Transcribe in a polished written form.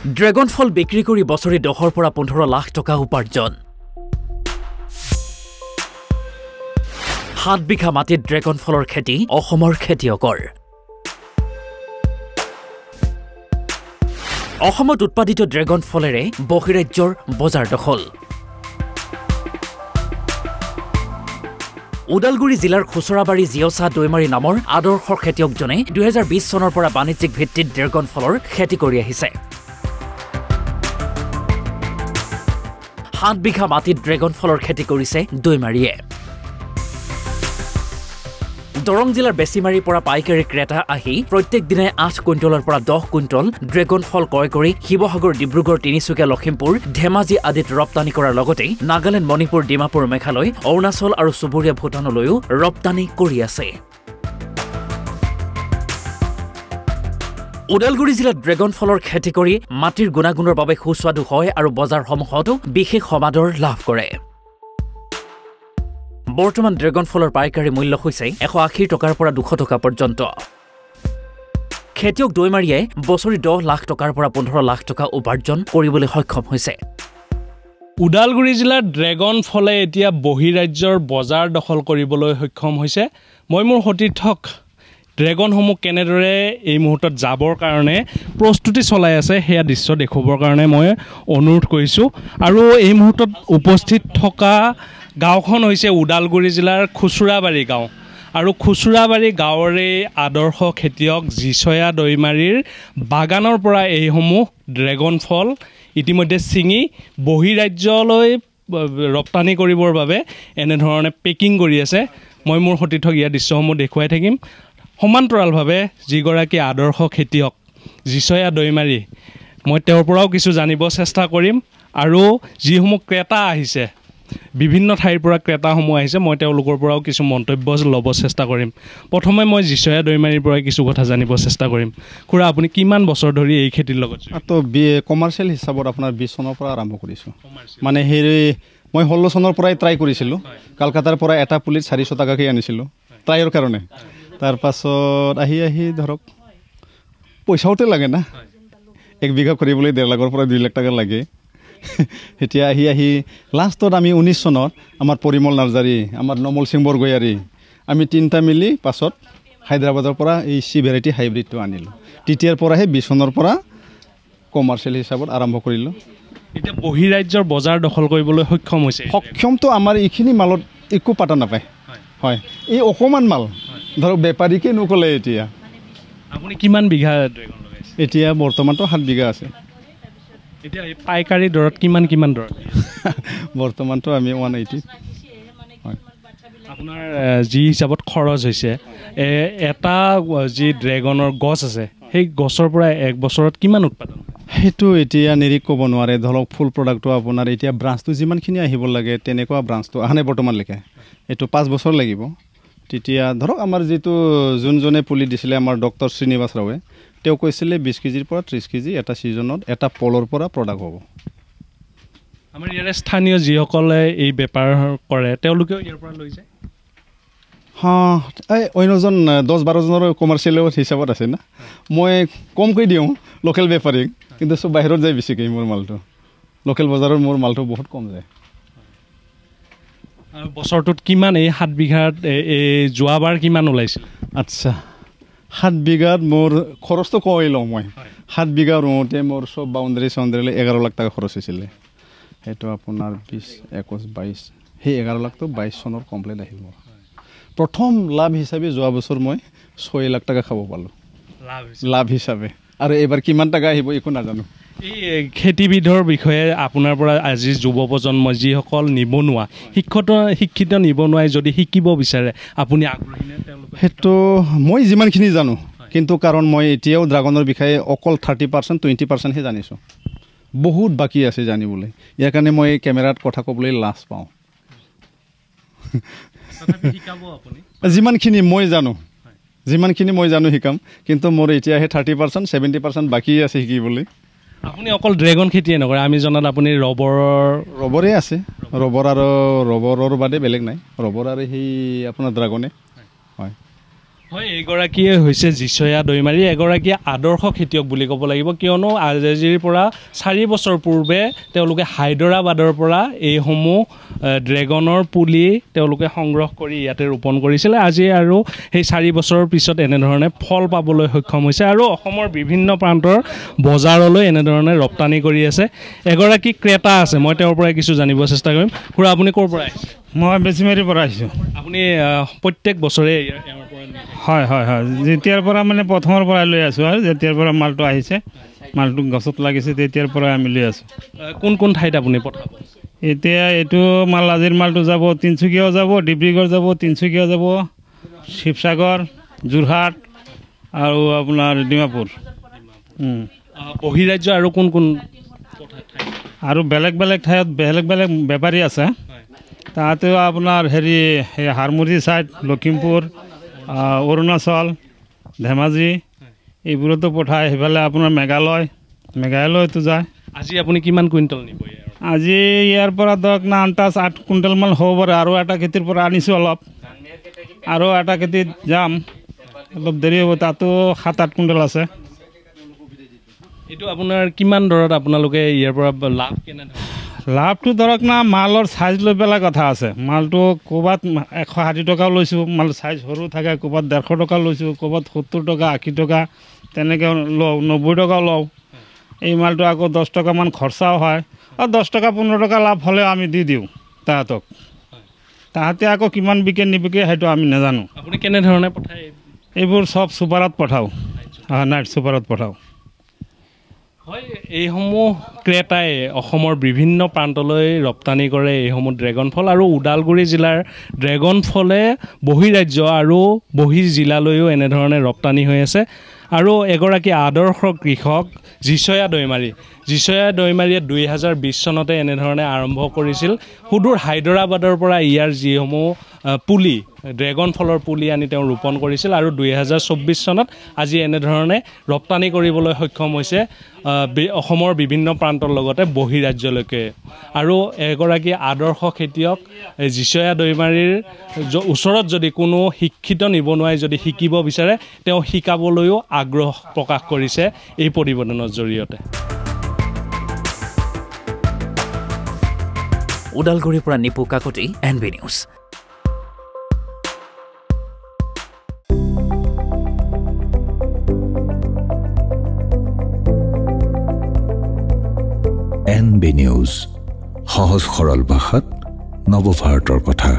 Dragon ফল বিক্ৰী কৰি বছৰি 10 পৰা 15 লাখ টকা উপাৰ্জন। 7 বিঘা মাটিত ড্ৰেগন ফলৰ খেতি অসমৰ খেতিয়কৰ। অসমত উৎপাদিত ড্ৰেগন ফলেৰে বহিৰাজ্যৰ বজাৰ দখল। ওদালগুৰি জিলাৰ খুচৰাবাৰী জিয়চা দৈমাৰী নামৰ আদৰ্শ খেতিয়কজনে 2020 চনৰ পৰা বাণিজ্যিক ভিত্তিত ড্ৰেগন ফলৰ খেতি কৰি আহিছে। 7 বিঘা মাটিত ড্ৰেগন ফলৰ খেতি কৰিছে দৈমাৰীয়ে। দৰং জিলাৰ বেছিমাৰীৰ পৰা পাইকাৰী ক্ৰেতা আহি প্ৰত্যেক দিনে 8 কুইণ্টলৰ পৰা 10 কুইণ্টল ড্ৰেগন ফল ক্ৰয় কৰি শিৱসাগৰ, ডিব্ৰুগড়, তিনিচুকীয়া, লখিমপুৰ, ধেমাজি আদিত ৰপ্তানি কৰাৰ লগতে নাগালেণ্ড, মণিপুৰ, ডিমাপুৰ, মেঘালয়, অৰুণাচল আৰু চুবুৰীয়া ভূটানলৈও ৰপ্তানি কৰি আছে। ওদালগুৰি জিলাত ড্ৰেগন ফলৰ খেতি কৰি মাটিৰ গুণাগুণৰ বাবে সুস্বাদু হয় আৰু বজাৰসমূহতো বিশেষ সমাদৰ লাভ কৰে। বৰ্তমান ড্ৰেগন ফলৰ পাইকাৰী মূল্য হৈছে 180 টকাৰ পৰা 200 টকা পৰ্যন্ত। খেতিয়ক দৈমাৰীয়ে বছৰি 10 লাখ টকাৰ পৰা 15 লাখ টকা উপাৰ্জন কৰিবলৈ সক্ষম হৈছে। ওদালগুৰি জিলাৰ ড্ৰেগন ফলে এতিয়া বহিৰাজ্যৰ বজাৰ দখল কৰিবলৈ সক্ষম হৈছে। মই মোৰ সতীৰ্থক ড্ৰেগনসমূহ কেনেদৰে এই মুহূৰ্তত যাবৰ কাৰণে প্ৰস্তুতি চলাই আছে সেয়া দৃশ্য দেখুৱাবৰ কাৰণে মই অনুৰোধ কৰিছোঁ। আৰু এই মুহূৰ্তত উপস্থিত থকা গাঁওখন হৈছে ওদালগুৰি জিলাৰ খুচুৰাবাৰী গাঁও। আৰু খুচুৰাবাৰী গাঁৱৰে আদৰ্শ খেতিয়ক জিছয়া দৈমাৰীৰ বাগানৰ পৰা এইসমূহ ড্ৰেগন ফল ইতিমধ্যে ছিঙি বহিৰাজ্যলৈ ৰপ্তানি কৰিবৰ বাবে এনেধৰণে পেকিং কৰি আছে। মই মোৰ সতীৰ্থক ইয়াৰ দৃশ্যসমূহ দেখুৱাই থাকিম। সমান্তৰালভাৱে যিগৰাকী আদৰ্শ খেতিয়ক জিছয়া দৈমাৰী, মই তেওঁৰ পৰাও কিছু জানিব চেষ্টা কৰিম। আৰু যিসমূহ ক্ৰেতা আহিছে, বিভিন্ন ঠাইৰ পৰা ক্ৰেতাসমূহ আহিছে, মই তেওঁলোকৰ পৰাও কিছু মন্তব্য ল'ব চেষ্টা কৰিম। প্ৰথমে মই জিছয়া দৈমাৰীৰ পৰা কিছু কথা জানিব চেষ্টা কৰিম। খুৰা, আপুনি কিমান বছৰ ধৰি এই খেতিৰ লগত? তো কমাৰ্চিয়েল হিচাপত আপোনাৰ 20 চনৰ পৰা আৰম্ভ কৰিছোঁ। মানে সেই মই 16 চনৰ পৰাই ট্ৰাই কৰিছিলোঁ। কলকাতাৰ পৰা এটা পুলিত 400 টকাকৈ আনিছিলোঁ ট্ৰাইৰ কাৰণে। তাৰপাছত আহি ধৰক পইচাওতে লাগে না, 1 বিঘা কৰিবলৈ 1.5 লাখৰ পৰা 2 লাখ টকা লাগে। এতিয়া আহি লাষ্টত আমি 19 চনত আমাৰ পৰিমল নাৰ্জাৰী, আমাৰ নমল সিং বৰগয়াৰী, আমি 3টা মিলি পাছত হায়দৰাবাদৰ পৰা এই চি ভেৰাইটি হাইব্ৰিডটো আনিলোঁ। তেতিয়াৰ পৰাহে 20 চনৰ পৰা কমাৰ্চিয়েল হিচাপত আৰম্ভ কৰিলোঁ। এতিয়া বহিৰাজ্যৰ বজাৰ দখল কৰিবলৈ সক্ষম হৈছে। সক্ষমটো আমাৰ এইখিনি মালত একো পাতা নাপায়। হয়, এই অকণমান মাল ধৰক বেপাৰীকে নক'লে। এতিয়া আপুনি কিমান বিঘা ড্ৰেগন লগাইছে? এতিয়া বৰ্তমানটো 7 বিঘা আছে। এতিয়া এই পাইকাৰী দৰত কিমান দৰত? বৰ্তমানটো আমি 180। হয়, আপোনাৰ যি হিচাপত খৰচ হৈছে, এটা যি ড্ৰেগনৰ গছ আছে সেই গছৰ পৰা 1 বছৰত কিমান উৎপাদন? সেইটো এতিয়া নিৰীক্ষণ ক'ব নোৱাৰে। ধৰক ফুল প্ৰডাক্টটো আপোনাৰ এতিয়া ব্ৰাঞ্চটো যিমানখিনি আহিব লাগে তেনেকুৱা ব্ৰাঞ্চটো অহা নাই বৰ্তমানলৈকে। এইটো 5 বছৰ লাগিব। তেতিয়া ধৰক আমাৰ যিটো যোনজনে পুলি দিছিলে, আমাৰ ডক্টৰ শ্ৰীনিবাস ৰাৱে, তেওঁ কৈছিলে 20 কেজিৰ পৰা 30 কেজি এটা ছিজনত এটা পলৰ পৰা প্ৰডাক্ট হ'ব। আমাৰ ইয়াৰে স্থানীয় যিসকলে এই বেপাৰ কৰে তেওঁলোকেও ইয়াৰ পৰা লৈ যায়। এই অন্যজন 10-12জনৰ কমাৰ্চিয়েলৰ হিচাপত আছে না। মই কমকৈ দিওঁ লোকেল বেপাৰীক, কিন্তু চব বাহিৰত যায় বেছিকৈ মোৰ মালটো। লোকেল বজাৰত মোৰ মালটো বহুত কম যায়। আৰু বছৰটোত কিমান এই 7 বিঘাত যোৱাবাৰ কিমান ওলাইছিল? আচ্ছা, 7 বিঘাত মোৰ খৰচটো কৈ লওঁ মই। 7 বিঘা ৰুওঁতে মোৰ চব বাউণ্ডাৰী চাউণ্ডাৰীলৈ 11 লাখ টকা খৰচ হৈছিলে। সেইটো আপোনাৰ 20, 21, 22, সেই 11 লাখটো 22 চনৰ কমপ্লিট আহিল মোৰ। প্ৰথম লাভ হিচাপে যোৱা বছৰ মই 6 লাখ টকা খাব পালোঁ লাভ হিচাপে। আৰু এইবাৰ কিমান টকা আহিব একো নাজানো। এই খেতিবিধৰ বিষয়ে আপোনাৰ পৰা আজি যুৱ প্ৰজন্ম যিসকল নিবনুৱা, শিক্ষিত নিবনুৱাই যদি শিকিব বিচাৰে, আপুনি আগ্ৰহী নে তেওঁলোকে? সেইটো মই যিমানখিনি জানো, কিন্তু কাৰণ মই এতিয়াও ড্ৰাগনৰ বিষয়ে অকল 30%, 20%হে জানিছোঁ। বহুত বাকী আছে জানিবলৈ। ইয়াৰ কাৰণে মই কেমেৰাত কথা ক'বলৈ লাজ পাওঁ। যিমানখিনি মই জানো শিকাম, কিন্তু মোৰ এতিয়াহে 30%, 70% বাকী আছে শিকিবলৈ। আপুনি অকল ড্ৰেগন খেতিয়ে নকৰে, আমি জনাত আপুনি ৰবৰে আছে। ৰবৰৰ বাদে বেলেগ নাই। ৰবৰ আৰু সেই আপোনাৰ ড্ৰাগনে। হয়, হয়, এইগৰাকীয়ে হৈছে জিচয়া দৈমাৰী, এগৰাকী আদৰ্শ খেতিয়ক বুলি ক'ব লাগিব, কিয়নো আজিৰ পৰা 4 বছৰ পূৰ্বে তেওঁলোকে হায়দৰাবাদৰ পৰা এইসমূহ ড্ৰেগনৰ পুলি তেওঁলোকে সংগ্ৰহ কৰি ইয়াতে ৰোপণ কৰিছিলে। আজি আৰু সেই 4 বছৰৰ পিছত এনেধৰণে ফল পাবলৈ সক্ষম হৈছে আৰু অসমৰ বিভিন্ন প্ৰান্তৰ বজাৰলৈ এনেধৰণে ৰপ্তানি কৰি আছে। এগৰাকী ক্ৰেতা আছে, মই তেওঁৰ পৰাই কিছু জানিব চেষ্টা কৰিম। খুৰা, আপুনি ক'ৰ পৰা আহিছে? মই বেছিমাৰীৰ পৰা আহিছোঁ। আপুনি প্ৰত্যেক বছৰে হয় হয় হয়, যেতিয়াৰ পৰা মানে প্ৰথমৰ পৰাই লৈ আছোঁ আৰু যেতিয়াৰ পৰা মালটো আহিছে, মালটো গছত লাগিছে তেতিয়াৰ পৰাই আমি লৈ আছোঁ। কোন কোন ঠাইত আপুনি পঠাব? এতিয়া এইটো মাল, আজিৰ মালটো যাব তিনিচুকীয়াও যাব, ডিব্ৰুগড় যাব, তিনিচুকীয়া যাব, শিৱসাগৰ, যোৰহাট আৰু আপোনাৰ ডিমাপুৰ। বহিৰাজ্য আৰু কোন কোন আৰু বেলেগ বেলেগ ঠাইত বেলেগ বেলেগ বেপাৰী আছে। তাতেও আপোনাৰ হেৰি হাৰমুৰী ছাইড, লখিমপুৰ, অৰুণাচল, ধেমাজি এইবোৰতো পঠায়। সেইফালে আপোনাৰ মেঘালয়তো যায়। আজি আপুনি কিমান কুইণ্টল নিব? আজি ইয়াৰ পৰা ধৰক না 8 কুইণ্টেলমান হ'ব পাৰে। আৰু এটা খেতিৰ পৰা আনিছোঁ অলপ, আৰু এটা খেতিত যাম, অলপ দেৰি হ'ব, তাতো 7-8 কুইণ্টেল আছে। এইটো আপোনাৰ কিমান দৰত আপোনালোকে ইয়াৰ পৰা লাভ কেনেধৰণৰ? লাভটো ধৰক না মালৰ চাইজ লৈ পেলাই কথা আছে। মালটো ক'ৰবাত 160 টকাও লৈছোঁ, মাল চাইজ সৰু থাকে, ক'ৰবাত 150 টকা লৈছোঁ, ক'ৰবাত 70 টকা, 80 টকা তেনেকৈ লওঁ, 90 টকাও লওঁ। এই মালটো আকৌ 10 টকামান খৰচাও হয়, আৰু 10 টকা 15 টকা লাভ হ'লেও আমি দি দিওঁ তাহাঁতক। তাহাঁতে আকৌ কিমান বিকে নিবিকে সেইটো আমি নাজানো। আপুনি কেনেধৰণে পঠায়? এইবোৰ চব ছুপাৰত পঠাওঁ, নাইট ছুপাৰত পঠাওঁ। হয়, এইসমূহ ক্ৰেতাই অসমৰ বিভিন্ন প্ৰান্তলৈ ৰপ্তানি কৰে এইসমূহ ড্ৰেগন ফল, আৰু ওদালগুৰি জিলাৰ ড্ৰেগন ফলে বহিৰাজ্য আৰু বহিৰ্জিলালৈও এনেধৰণে ৰপ্তানি হৈ আছে। আৰু এগৰাকী আদৰ্শ কৃষক জিচয়া দৈমাৰীয়ে 2020 চনতে এনেধৰণে আৰম্ভ কৰিছিল। সুদূৰ হায়দৰাবাদৰ পৰা ইয়াৰ যিসমূহ পুলি, ড্ৰেগন ফলৰ পুলি আনি তেওঁ ৰোপণ কৰিছিল, আৰু 2024 চনত আজি এনেধৰণে ৰপ্তানি কৰিবলৈ সক্ষম হৈছে অসমৰ বিভিন্ন প্ৰান্তৰ লগতে বহিৰাজ্যলৈকে। আৰু এগৰাকী আদৰ্শ খেতিয়ক জিচয়া দৈমাৰীৰ ওচৰত যদি কোনো শিক্ষিত নিবনুৱাই যদি শিকিব বিচাৰে, তেওঁ শিকাবলৈও আগ্ৰহ প্ৰকাশ কৰিছে এই প্ৰতিবেদনৰ জৰিয়তে। ওদালগুৰিৰ পৰা Nipu Kakati, NB news. NB news, সহজ সৰল ভাষাত নৱভাৰতৰ কথা।